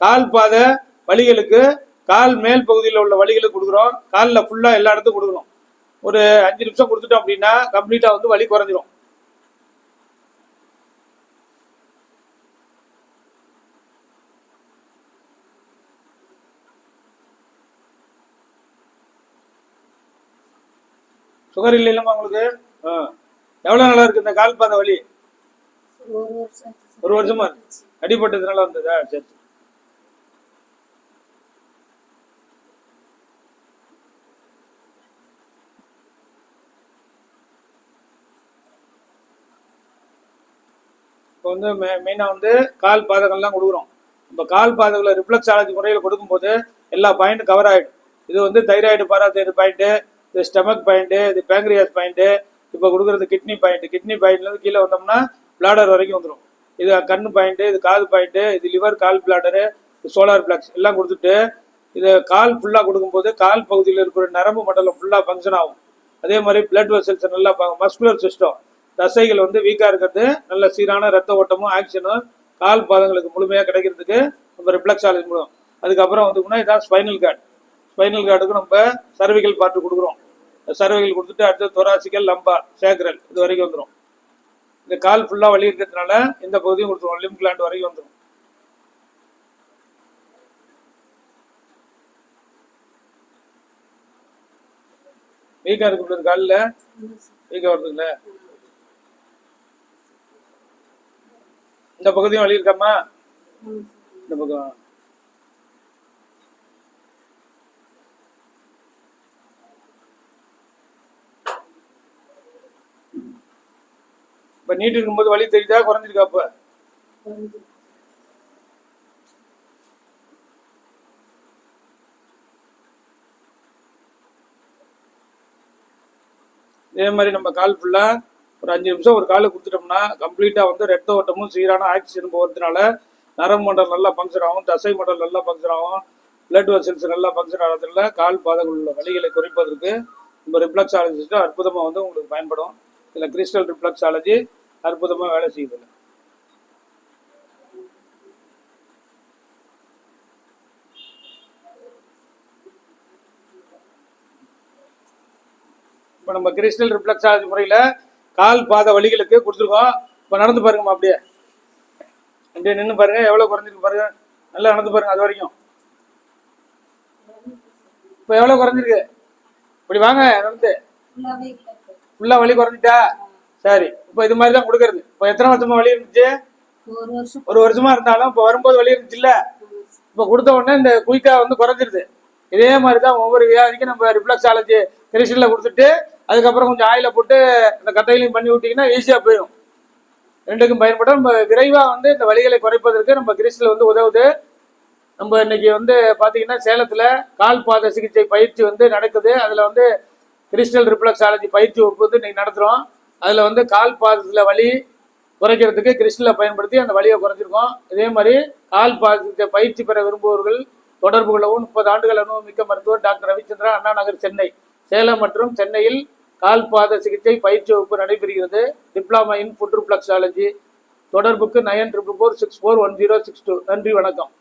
கால் பாதை வலிகளுக்கு கால் மேல் பகுதியில் உள்ள வலிகளுக்கு கொடுக்குறோம். காலில் ஃபுல்லாக எல்லா இடத்துக்கும் கொடுக்கணும். ஒரு 5 நிமிஷம் கொடுத்துட்டோம் அப்படின்னா கம்ப்ளீட்டாக வந்து வலி குறைஞ்சிரும். சுகர் இல்லைல்லம்மா உங்களுக்கு? எவ்வளோ நாளாக இருக்குது இந்த கால் பாதை வலி? ஒரு வருஷமா இருக்கு. அடிபட்டதுனால வந்ததா? சரி. இப்போ வந்து மெயினாக வந்து கால் பாதங்கள்லாம் கொடுக்குறோம். இப்போ கால் பாதங்களை ரிஃப்ளெக்ஸாலஜி முறையில் கொடுக்கும்போது எல்லா பாயிண்ட்டும் கவர் ஆகிடும். இது வந்து தைராய்டு பாராதைடு பாயிண்ட்டு, இது ஸ்டமக் பாயிண்ட்டு, இது பேங்க்ரியாஸ் பாயிண்ட்டு, இப்போ கொடுக்குறது கிட்னி பாயிண்ட். கிட்னி பாயிண்ட்லேருந்து கீழே வந்தோம்னா பிளாடர் வரைக்கும் வந்துடும். இது கண்ணு பாயிண்ட்டு, இது காது பாயிண்ட்டு, இது லிவர், கால் பிளாடரு, இது சோலார் பிளாக்ஸ் எல்லாம் கொடுத்துட்டு இதை கால் ஃபுல்லாக கொடுக்கும்போது கால் பகுதியில் இருக்கிற நரம்பு மண்டலம் ஃபுல்லாக ஃபங்க்ஷன் ஆகும். அதே மாதிரி பிளட் வெசல்ஸ் நல்லா மஸ்குலர் சிஸ்டம், தசைகள் வந்து வீக்காக இருக்கிறது நல்ல சீரான ரத்த ஓட்டமும் ஆக்சிஜனும் கால் பாதங்களுக்கு முழுமையாக கிடைக்கிறதுக்கு நம்ம ரிஃப்ளெக்ஸாலஜி மூலம். அதுக்கப்புறம் வந்துக்குன்னா இதான் ஸ்பைனல் கார்டு. ஸ்பைனல் கார்டுக்கு நம்ம சர்விகல் பார்ட்டு கொடுக்குறோம். சர்விகல் கொடுத்துட்டு அடுத்து தொராசிக்கல், லம்பார், சேக்ரல் இது வரைக்கும் வந்துடும். இந்த கால் ஃபுல்லாக வலி இருக்கிறதுனால இந்த பகுதியும் கொடுத்துருவோம். லிம் கிளாண்ட் வரைக்கும் வந்துடும். வீக்கா இருக்கு காலில், வீக்கா வருதுங்களே. இந்த பகுதியும் வலி இருக்காமா? இந்த பக்கம் இப்ப நீட்டு இருக்கும்போது வலி தெரியுதா, குறைஞ்சிருக்கா? அப்ப இதே மாதிரி நம்ம கால் ஃபுல்லா ஒரு 5 நிமிஷம் ஒரு காலை கொடுத்துட்டோம்னா கம்ப்ளீட்டா வந்து ரத்த ஓட்டமும் சீரான ஆக்சிஜன் போகிறதுனால நரம்பு மண்டலம் நல்லா ஃபங்க்ஷன் ஆகும், தசை மண்டலம் நல்லா ஃபங்க்ஷன் ஆகும், பிளட் வெசல்ஸ் நல்லா ஃபங்க்ஷன் ஆகிறதுனால கால் பாதங்கள் உள்ள வலிகளை குறைப்பதற்கு நம்ம ரிஃப்ளெக்ஸாலஜிஸ்ட் அற்புதமாக வந்து உங்களுக்கு பயன்படும். இதில் கிறிஸ்டல் ரிஃப்ளெக்ஸாலஜி அற்புதமாக வேலை செய்யுது. இப்போ நம்ம கிறிஸ்டல் ரிஃப்ளெக்ஸாலஜி முறையில் கால் பாத வலிகளுக்கு கொடுத்துருக்கோம். இப்போ நடந்து பாருங்கம்மா, அப்படியே அப்படியே நின்று பாருங்க, எவ்வளோ குறைஞ்சிருக்கு பாருங்க. நல்லா நடந்து பாருங்க அது வரைக்கும். இப்போ எவ்வளோ குறைஞ்சிருக்கு? இப்படி வாங்க, நடந்து ஃபுல்லாக வலி குறைஞ்சிட்டா? சரி. இப்போ இது மாதிரி தான் கொடுக்கறது. இப்போ எத்தனை வருஷமா வலி இருந்துச்சு? ஒரு வருஷமா இருந்தாலும் இப்போ வரும்போது வலி இருந்துச்சு இல்ல, இப்போ கொடுத்த உடனே இந்த குயிக்கா வந்து குறைஞ்சிருது. இதே மாதிரி தான் ஒவ்வொரு வியாதிக்கும் நம்ம ரிஃப்ளெக்ஸாலஜி கிறிஸ்டல்ல கொடுத்துட்டு அதுக்கப்புறம் கொஞ்சம் ஆயில போட்டு இந்த கட்டையிலையும் பண்ணி விட்டீங்கன்னா ஈஸியா போயிடும். ரெண்டுக்கும் பயன்படும். நம்ம விரைவா வந்து இந்த வலிகளை குறைப்பதற்கு நம்ம கிறிஸ்டல் வந்து உதவுது. நம்ம இன்னைக்கு வந்து பாத்தீங்கன்னா சேலத்துல கால் பாத சிகிச்சை பயிற்சி வந்து நடக்குது. அதுல வந்து கிறிஸ்டல் ரிஃப்ளெக்ஸாலஜி பயிற்சி வகுப்பு வந்து இன்னைக்கு நடத்துறோம். அதுல வந்து கால் பாதத்துல வலி குறைக்கிறதுக்கு கிறிஸ்டலை பயன்படுத்தி அந்த வலியை குறைஞ்சிருக்கோம். இதே மாதிரி கால் பாதத்தை பயிற்சி பெற விரும்புபவர்கள் தொடர்பு கொள்ளவும். 30 ஆண்டுகள் அனுபவம் மிக்க மருத்துவர் டாக்டர் ரவிச்சந்திரா, அண்ணா நகர், சென்னை. சேலம் மற்றும் சென்னையில் கால் பாத சிகிச்சை பயிற்சி வகுப்பு நடைபெறுகிறது. Diploma in food reflexology. தொடர்புக்கு 9444641062. நன்றி, வணக்கம்.